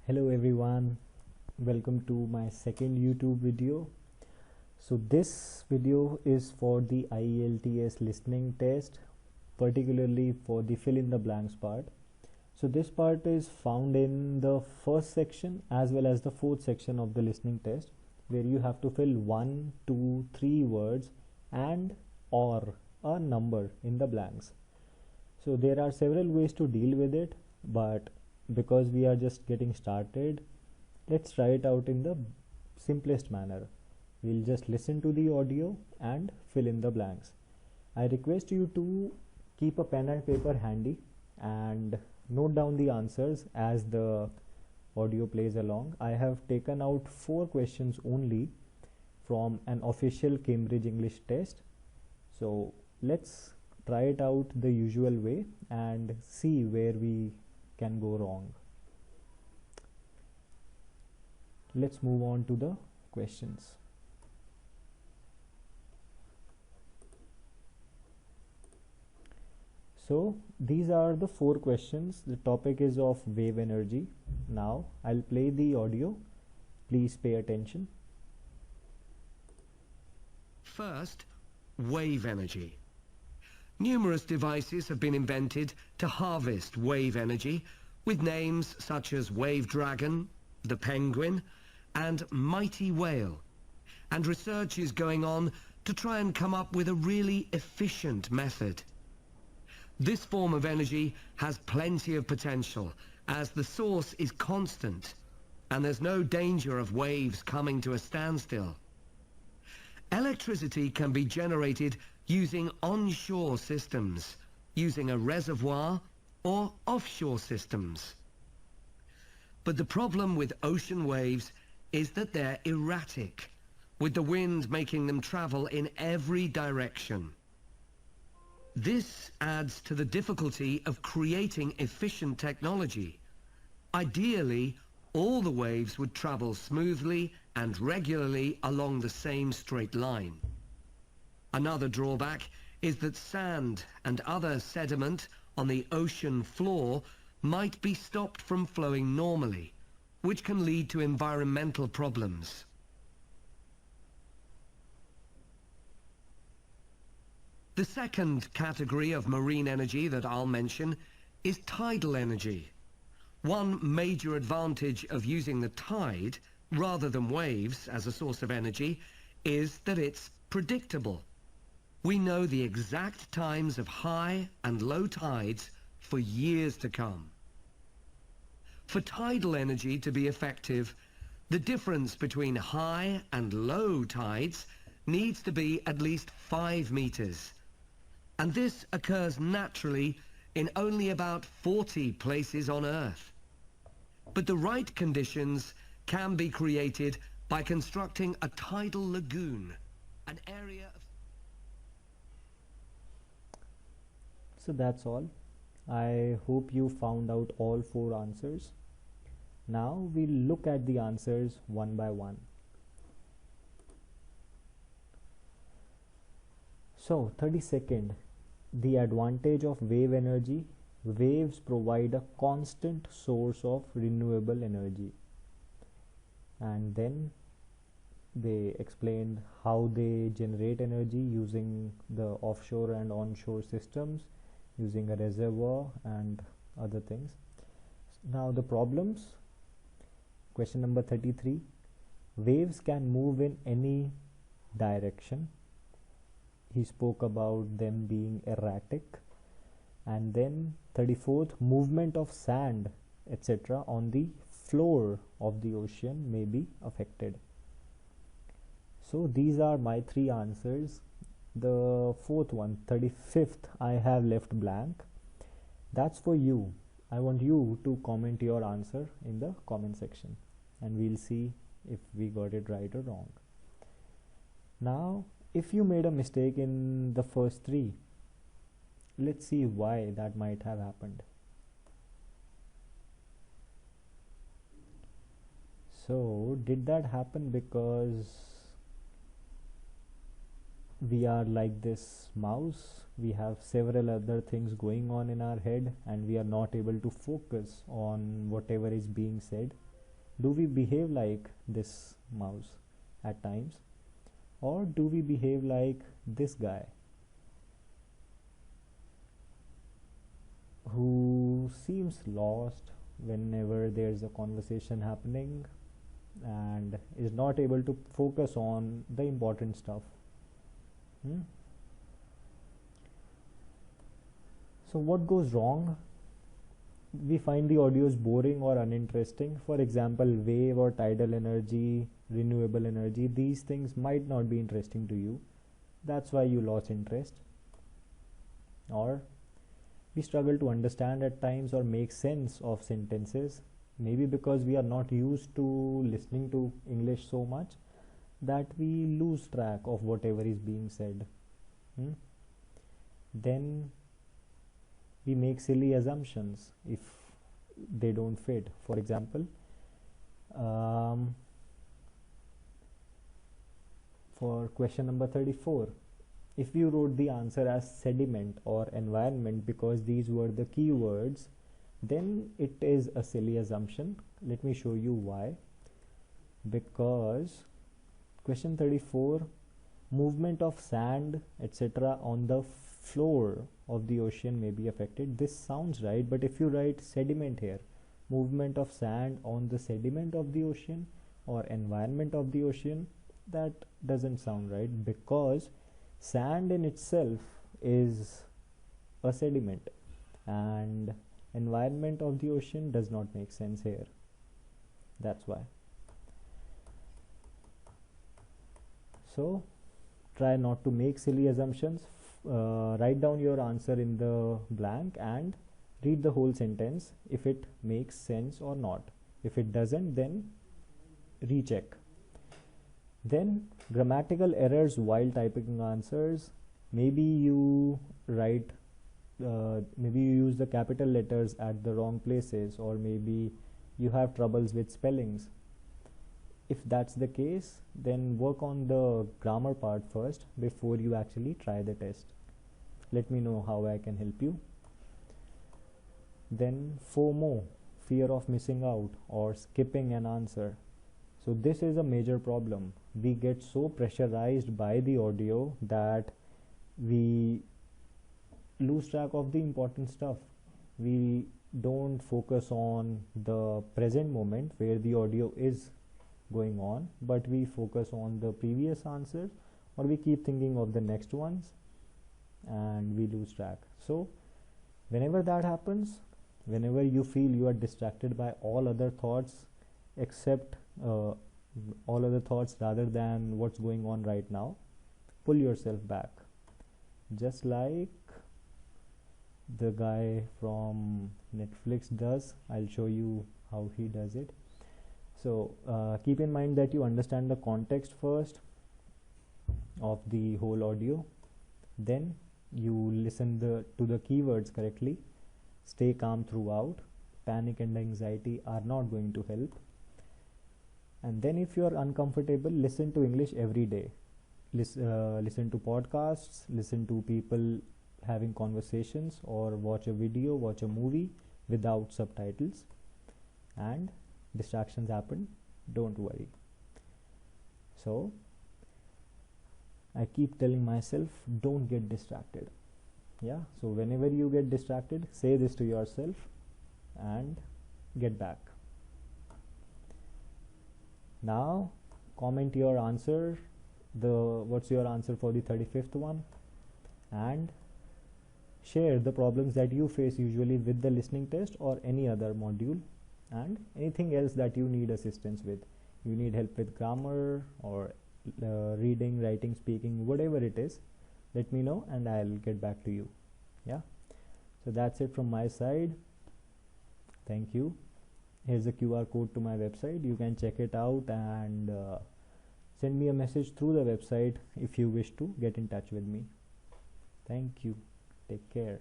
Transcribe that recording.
Hello everyone, welcome to my second YouTube video. So this video is for the IELTS listening test, particularly for the fill in the blanks part. So this part is found in the first section as well as the fourth section of the listening test, where you have to fill 1, 2, 3 words and or a number in the blanks. So there are several ways to deal with it, but because we are just getting started, let's try it out in the simplest manner. We'll just listen to the audio and fill in the blanks. I request you to keep a pen and paper handy and note down the answers as the audio plays along. I have taken out 4 questions only from an official Cambridge English test. So let's try it out the usual way and see where we can go wrong. Let's move on to the questions. So these are the 4 questions. The topic is of wave energy. Now I'll play the audio. Please pay attention. First, wave energy. Numerous devices have been invented to harvest wave energy with names such as Wave Dragon, the Penguin, and Mighty Whale. And research is going on to try and come up with a really efficient method. This form of energy has plenty of potential as the source is constant and there's no danger of waves coming to a standstill. Electricity can be generated using onshore systems, using a reservoir or offshore systems. But the problem with ocean waves is that they're erratic, with the wind making them travel in every direction. This adds to the difficulty of creating efficient technology. Ideally, all the waves would travel smoothly and regularly along the same straight line. Another drawback is that sand and other sediment on the ocean floor might be stopped from flowing normally, which can lead to environmental problems. The second category of marine energy that I'll mention is tidal energy. One major advantage of using the tide rather than waves as a source of energy is that it's predictable. We know the exact times of high and low tides for years to come. For tidal energy to be effective, the difference between high and low tides needs to be at least 5 meters. And this occurs naturally in only about 40 places on Earth. But the right conditions can be created by constructing a tidal lagoon, an area of... So that's all. I hope you found out all 4 answers. Now we'll look at the answers one by one. So 32nd, the advantage of wave energy. Waves provide a constant source of renewable energy. And then they explained how they generate energy using the offshore and onshore systems, using a reservoir and other things. Now the problems. Question number 33. Waves can move in any direction. He spoke about them being erratic. And then 34th, movement of sand, etc. on the floor of the ocean may be affected. So these are my 3 answers. The 4th one, 35th, I have left blank. That's for you. I want you to comment your answer in the comment section and we'll see if we got it right or wrong. Now, if you made a mistake in the first 3, let's see why that might have happened. So, did that happen because we are like this mouse? We have several other things going on in our head and we are not able to focus on whatever is being said. Do we behave like this mouse at times, or do we behave like this guy who seems lost whenever there's a conversation happening and is not able to focus on the important stuff? So what goes wrong? We find the audios boring or uninteresting. For example, wave or tidal energy, renewable energy, these things might not be interesting to you. That's why you lost interest. Or we struggle to understand at times or make sense of sentences, maybe because we are not used to listening to English so much that we lose track of whatever is being said. Then we make silly assumptions if they don't fit. For example, for question number 34, if you wrote the answer as sediment or environment because these were the keywords, then it is a silly assumption. Let me show you why. Because question 34, movement of sand etc. on the floor of the ocean may be affected. This sounds right, but if you write sediment here, movement of sand on the sediment of the ocean or environment of the ocean, that doesn't sound right, because sand in itself is a sediment and environment of the ocean does not make sense here. That's why. So try not to make silly assumptions. Write down your answer in the blank and read the whole sentence if it makes sense or not. If it doesn't, then recheck. Then grammatical errors while typing answers. Maybe you write maybe you use the capital letters at the wrong places, or maybe you have troubles with spellings. If that's the case, then work on the grammar part first before you actually try the test. Let me know how I can help you. Then FOMO, fear of missing out or skipping an answer. So this is a major problem. We get so pressurized by the audio that we lose track of the important stuff. We don't focus on the present moment where the audio is going on, but we focus on the previous answers, or we keep thinking of the next ones and we lose track. So whenever that happens, whenever you feel you are distracted by all other thoughts except all other thoughts rather than what's going on right now, pull yourself back, just like the guy from Netflix does. I'll show you how he does it. So keep in mind that you understand the context first of the whole audio, then you listen to the keywords correctly, stay calm throughout. Panic and anxiety are not going to help. And then if you are uncomfortable, listen to English every day. Listen to podcasts, listen to people having conversations, or watch a video, watch a movie without subtitles. And distractions happen, don't worry. So I keep telling myself, don't get distracted. Yeah, so whenever you get distracted, say this to yourself and get back. Now comment your answer, what's your answer for the 35th one, and share the problems that you face usually with the listening test or any other module, and anything else that you need assistance with. You need help with grammar or reading, writing, speaking, whatever it is, let me know and I'll get back to you. Yeah, so that's it from my side. Thank you. Here's a QR code to my website. You can check it out and send me a message through the website if you wish to get in touch with me. Thank you. Take care.